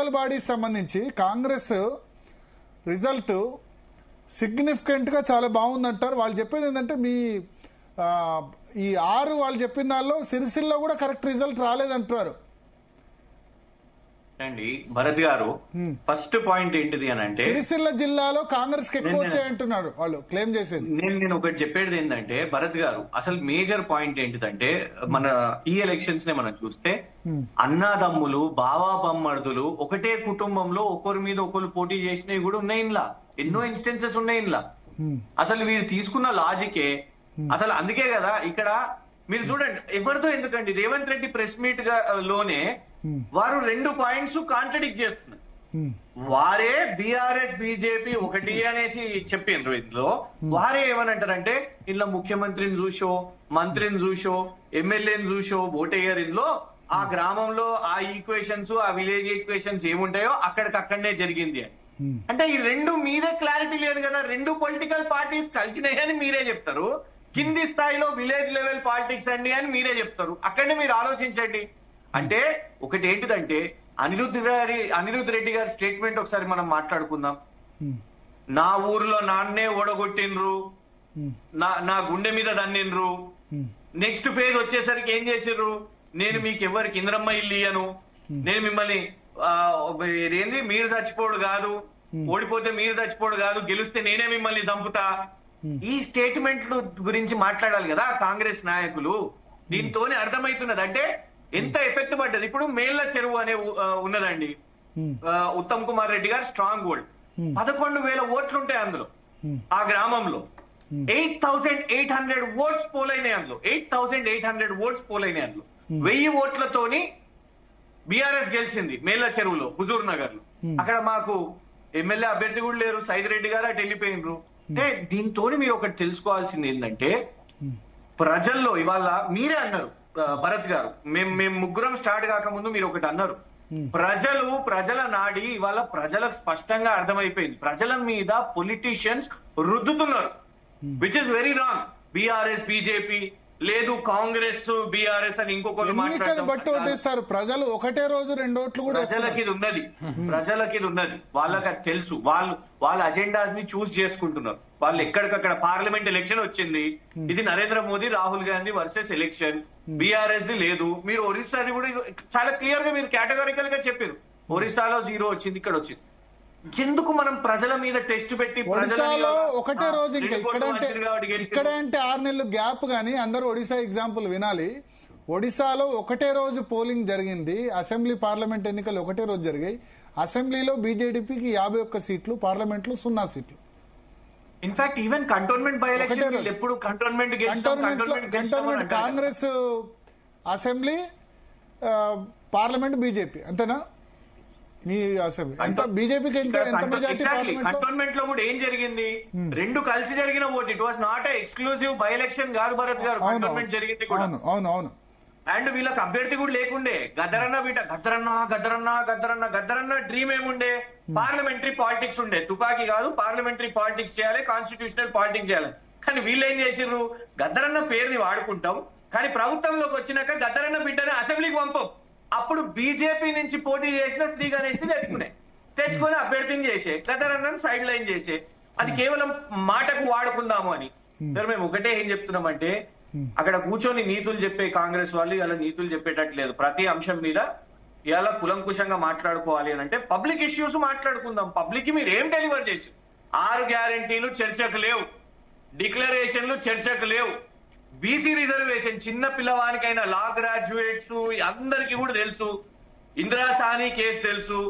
Local bodies సంబంధించి Congress result సిగ్నిఫికెంట్గా చాలా బాగుందంటారు. వాళ్ళు చెప్పేది ఏంటంటే మీ ఈ 6 వాళ్ళు చెప్పిన దానిలో సిరిసిల్ల కూడా కరెక్ట్ రిజల్ట్ రాలేదంటారు అండి. భరత్ గారు, ఫస్ట్ పాయింట్ ఏంటిది అని అంటే సిరిసిల్ల జిల్లాలో కాంగ్రెస్ కి ఎక్కువ వచ్చాయంటున్నారు వాళ్ళు క్లెయిమ్ చేసేది. నేను ఒకటి చెప్పేది ఏంటంటే భరత్ గారు, అసలు మేజర్ పాయింట్ ఏంటిదంటే మన ఈ ఎలక్షన్స్ నే మనం చూస్తే అన్నాదమ్ములు బావా బమ్మర్దులు ఒకటే కుటుంబంలో ఒకరి మీద ఒకరు పోటీ చేసినవి కూడా ఉన్నాయి. ఇంట్లో ఎన్నో ఇన్స్టెన్సెస్ ఉన్నాయి. ఇంట్లో అసలు వీరు తీసుకున్న లాజికే అసలు అందుకే కదా ఇక్కడ మీరు చూడండి ఎవరితో ఎందుకండి రేవంత్ రెడ్డి ప్రెస్ మీట్ లోనే వారు 2 పాయింట్స్ కాంట్రడిక్ట్ చేస్తున్నారు. వారే బీఆర్ఎస్ బీజేపీ ఒకటి అనేసి చెప్పిండ్రు. ఇందులో వారే ఏమనంటారంటే ఇలా ముఖ్యమంత్రిని చూసో మంత్రిని చూసో ఎమ్మెల్యేని చూసో ఓటేయర్ ఇందులో ఆ గ్రామంలో ఆ ఈక్వేషన్స్ ఆ విలేజ్ ఈక్వేషన్స్ ఏముంటాయో అక్కడికక్కడనే జరిగింది అని. అంటే ఈ 2 మీదే క్లారిటీ లేదు కదా. 2 పొలిటికల్ పార్టీస్ కలిసినాయని మీరే చెప్తారు. కింది స్థాయిలో విలేజ్ లెవెల్ పాలిటిక్స్ అండి అని మీరే చెప్తారు. అక్కడనే మీరు ఆలోచించండి. అంటే ఒకటి ఏంటిదంటే అనిరుద్ధ్ రెడ్డి గారి స్టేట్మెంట్ ఒకసారి మనం మాట్లాడుకుందాం. నా ఊర్లో నాన్నే ఓడగొట్టిండ్రు, నా గుండె మీద దన్నిండ్రు. నెక్స్ట్ ఫేజ్ వచ్చేసరికి ఏం చేసిర్రు, నేను మీకు ఎవరికి ఇంద్రమ్మ ఇల్లు ఇయ్యను, నేను మిమ్మల్ని ఏంది మీరు చచ్చిపోడు కాదు, ఓడిపోతే మీరు చచ్చిపోడు కాదు, గెలిస్తే నేనే మిమ్మల్ని చంపుతా. ఈ స్టేట్మెంట్లు గురించి మాట్లాడాలి కదా కాంగ్రెస్ నాయకులు. దీంతోనే అర్థమవుతున్నది అంటే ఎంత ఎఫెక్ట్ పడ్డది. ఇప్పుడు మేళ్ల చెరువు అనే ఉన్నదండి, ఉత్తమ్ కుమార్ రెడ్డి గారు స్ట్రాంగ్ హోల్డ్. 11,000 ఓట్లు ఉంటాయి అందులో. ఆ గ్రామంలో 8,800 ఓట్స్ పోలైనాయి. అందులో 8,800 ఓట్స్ పోలైనాయి. అందులో 1000 ఓట్లతోని బీఆర్ఎస్ గెలిచింది మేళ్ల చెరువులో, హుజూర్ నగర్ లో. అక్కడ మాకు ఎమ్మెల్యే అభ్యర్థి కూడా లేరు, సైదిరెడ్డి గారు అటు వెళ్ళిపోయినరు. అంటే దీంతో మీరు ఒకటి తెలుసుకోవాల్సింది ఏంటంటే ప్రజల్లో ఇవాళ మీరే అన్నారు భరత్ గారు, మేము ముగ్గురం స్టార్ట్ కాకముందు మీరు ఒకటి అన్నారు, ప్రజల నాడి ఇవాళ ప్రజలకు స్పష్టంగా అర్థమైపోయింది. ప్రజల మీద పొలిటీషియన్స్ రుద్దుతున్నారు, which is very wrong. BRS BJP లేదు, కాంగ్రెస్ బీఆర్ఎస్ అని ఇంకొకరు మాట్లాడుతారు. ప్రజలు ఒకటే రోజు 2 ఓట్లు కూడా ప్రజలకి ఇది ఉన్నది, వాళ్ళకి అది తెలుసు. వాళ్ళ అజెండాస్ ని చూస్ చేసుకుంటున్నారు. వాళ్ళు ఎక్కడికక్కడ పార్లమెంట్ ఎలక్షన్ వచ్చింది, ఇది Narendra Modi Rahul Gandhi versus election. BRS the లేదు. మీరు ఒరిస్సాది కూడా చాలా క్లియర్ గా మీరు కేటగారికల్ గా చెప్పారు, ఒరిస్సాలో 0 వచ్చింది, ఇక్కడ వచ్చింది. ఎందుకు మనం ప్రజల మీద టెస్ట్ పెట్టి ఒడిశాలో ఒకటే రోజు, ఇంకా ఇక్కడ అంటే 6 నెలలు గ్యాప్ గానీ అందరూ ఒడిశా ఎగ్జాంపుల్ వినాలి. ఒడిశాలో ఒకటే రోజు పోలింగ్ జరిగింది. అసెంబ్లీ పార్లమెంట్ ఎన్నికలు ఒకటే రోజు జరిగాయి. అసెంబ్లీలో బీజేడీపీకి 51 సీట్లు, పార్లమెంట్ లో 0 సీట్లు. In fact even cantonment by election ఎప్పుడు cantonment Congress assembly, parliament BJP, అంతేనా? మీ అసెంబ్లీ అంటే బీజేపీకి కంటోన్మెంట్ లో కూడా ఏం జరిగింది, 2 కలిసి జరిగిన vote. It was not exclusive by election కాదు భరత్ గారు, కంటోన్మెంట్ జరిగింది కూడా. అవును. అండ్ వీళ్ళకి అభ్యర్థి కూడా లేకుండే. గద్దరన్న బిడ్డ గద్దరన్న డ్రీమ్ ఏముండే, పార్లమెంటరీ పాలిటిక్స్ ఉండే. తుపాకీ కాదు, పార్లమెంటరీ పాలిటిక్స్ చేయాలి, కాన్స్టిట్యూషనల్ పాలిటిక్స్ చేయాలి. కానీ వీళ్ళు ఏం చేసిర్రు, గద్దరన్న పేరుని వాడుకుంటాం, కానీ ప్రభుత్వంలోకి వచ్చినాక గద్దరన్న బిడ్డని అసెంబ్లీకి పంపం. అప్పుడు బీజేపీ నుంచి పోటీ చేసిన శ్రీ గణేష్ ని తెచ్చుకొని అభ్యర్థిని చేసే, గద్దరన్నను సైడ్ లైన్ చేసే. అది కేవలం మాటకు వాడుకుందాము అని. సరే, మేము ఒకటే ఏం చెప్తున్నామంటే అక్కడ కూర్చొని నీతులు చెప్పే కాంగ్రెస్ వాళ్ళు ఇలా నీతులు చెప్పేటట్లేదు. ప్రతి అంశం మీద ఇలా కులంకుశంగా మాట్లాడుకోవాలి అని అంటే పబ్లిక్ ఇష్యూస్ మాట్లాడుకుందాం. పబ్లిక్ కి మీరు ఏం డెలివర్ చేసి, 6 గ్యారంటీలు చర్చకు లేవు, డిక్లరేషన్లు చర్చకు లేవు. బీసీ రిజర్వేషన్ చిన్న పిల్లవానికైనా, లా గ్రాడ్యుయేట్స్ అందరికీ కూడా తెలుసు, ఇందిరా సాని కేసు తెలుసు,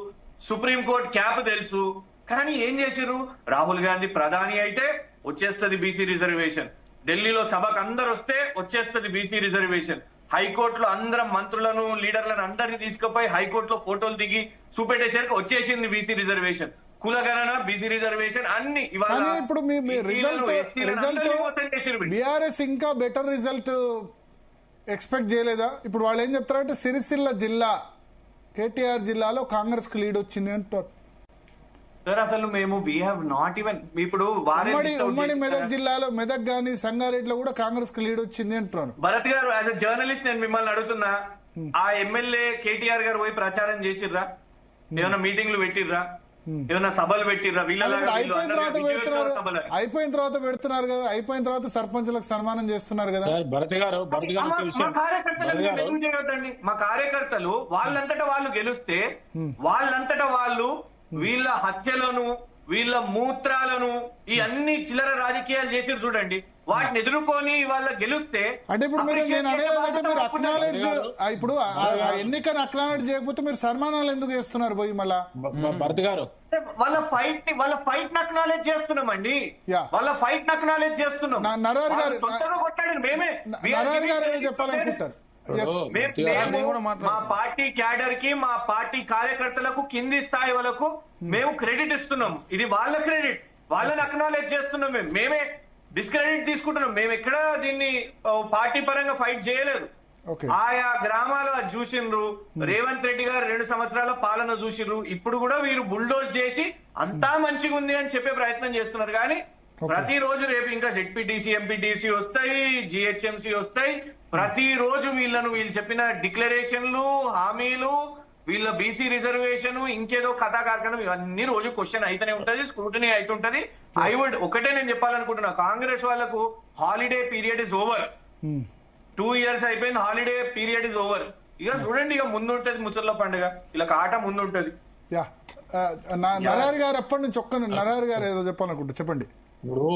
సుప్రీంకోర్టు క్యాప్ తెలుసు. కానీ ఏం చేసిర్రు, రాహుల్ గాంధీ ప్రధాని అయితే వచ్చేస్తుంది బీసీ రిజర్వేషన్, ఢిల్లీలో సభకు అందరు వస్తే వచ్చేస్తుంది బీసీ రిజర్వేషన్, హైకోర్టులో అందరం మంత్రులను లీడర్లను అందరినీ తీసుకుపోయి హైకోర్టులో ఫోటోలు దిగి చూపెట్టేసరికి వచ్చేసింది బీసీ రిజర్వేషన్, కులగణన, బీసీ రిజర్వేషన్ అన్ని. ఇప్పుడు బీఆర్ఎస్ ఇంకా బెటర్ రిజల్ట్ ఎక్స్పెక్ట్ చేయలేదా? ఇప్పుడు వాళ్ళు ఏం చెప్తారంటే సిరిసిల్ల జిల్లా, కేటీఆర్ జిల్లాలో కాంగ్రెస్ కు లీడ్ వచ్చింది అంటారు. సార్ అసలు మేము వీ హావ్ నాట్ ఈవెన్ ఇప్పుడు ఉమ్మడి మెదక్ జిల్లాలో, మెదక్ గానీ సంగారెడ్డిలో కూడా కాంగ్రెస్ కు లీడ్ వచ్చింది అంటున్నారు. భరత్ గారు, యాజ్ అ జర్నలిస్ట్ నేను మిమ్మల్ని అడుగుతున్నా, ఆ ఎమ్మెల్యే కేటీఆర్ గారు పోయి ప్రచారం చేసిర్రా? ఏమైనా మీటింగ్లు పెట్టిర్రా, ఏమైనా సభలు పెట్టిర్రా? ఇప్పుడు అయిపోయిన తర్వాత పెడుతున్నారు, సభలు అయిపోయిన తర్వాత పెడుతున్నారు కదా, అయిపోయిన తర్వాత సర్పంచులకు సన్మానం చేస్తున్నారు కదా. సార్ భరత్ గారు మా కార్యకర్తలు ఏం చేయొద్దండి. మా కార్యకర్తలు వాళ్ళంతటా వాళ్ళు గెలిస్తే వాళ్ళంతటా వాళ్ళు వీళ్ళ హత్యలను, వీళ్ళ మూత్రాలను, ఈ అన్ని చిల్లర రాజకీయాలు చేసి చూడండి, వాటిని ఎదుర్కొని వాళ్ళ గెలిస్తే అంటే ఇప్పుడు మీరు నేను అనేది ఏంటంటే మీరు అక్నాలెడ్జ్, ఇప్పుడు ఆ ఎన్నికను అక్నాలెడ్జ్ చేయకపోతే మీరు సన్మానాలు ఎందుకు చేస్తున్నారు పోయి మళ్ళా? భరత్ గారు వాళ్ళ ఫైట్ అక్నాలెడ్జ్ చేస్తున్నామండి. Yeah. వాళ్ళ ఫైట్ అక్నాలెడ్జ్ చేస్తున్నాం. నరహరి గారు, సొంతగా కొట్టాడు మేమే. నరహరి గారు ఏదో చెప్పాలనుకుంటారు. Yes. మా పార్టీ క్యాడర్ కి, మా పార్టీ కార్యకర్తలకు, కింది స్థాయి వాళ్ళకు మేము క్రెడిట్ ఇస్తున్నాం. ఇది వాళ్ళ క్రెడిట్, వాళ్ళని అక్నాలెడ్జ్ చేస్తున్నాం. మేమే డిస్క్రెడిట్ తీసుకుంటున్నాం. మేము ఎక్కడ దీన్ని పార్టీ పరంగా ఫైట్ చేయలేదు. Okay. ఆయా గ్రామాలు అది చూసిండ్రు. రేవంత్ రెడ్డి గారు 2 సంవత్సరాల పాలన చూసిండ్రు. ఇప్పుడు కూడా వీరు బుల్డోజ్ చేసి అంతా మంచిగా ఉంది అని చెప్పే ప్రయత్నం చేస్తున్నారు. కానీ ప్రతిరోజు రేపు ఇంకా జెడ్పీటీసీ, ఎంపీటీసీ వస్తాయి, జిహెచ్ఎంసీ వస్తాయి. ప్రతిరోజు వీళ్ళు చెప్పిన డిక్లరేషన్లు, హామీలు, వీళ్ళ బీసీ రిజర్వేషన్, ఇంకేదో కథా కార్యక్రమం, ఇవన్నీ రోజు క్వశ్చన్ అయితేనే ఉంటది, స్క్రూటినీ అవుతుంటది. ఒకటే నేను చెప్పాలనుకుంటున్నా, కాంగ్రెస్ వాళ్ళకు holiday period is over. 2 years అయిపోయింది, హాలిడే పీరియడ్ ఇస్ ఓవర్. ఇక చూడండి, ఇక ముందుంటది ముసళ్ళ పండుగ, ఇలా ఆట ముందుంటది. నరహరి గారు ఎప్పటి నుంచి నరహరి గారు ఏదో చెప్పాలనుకుంటారు, చెప్పండి. ఇప్పుడు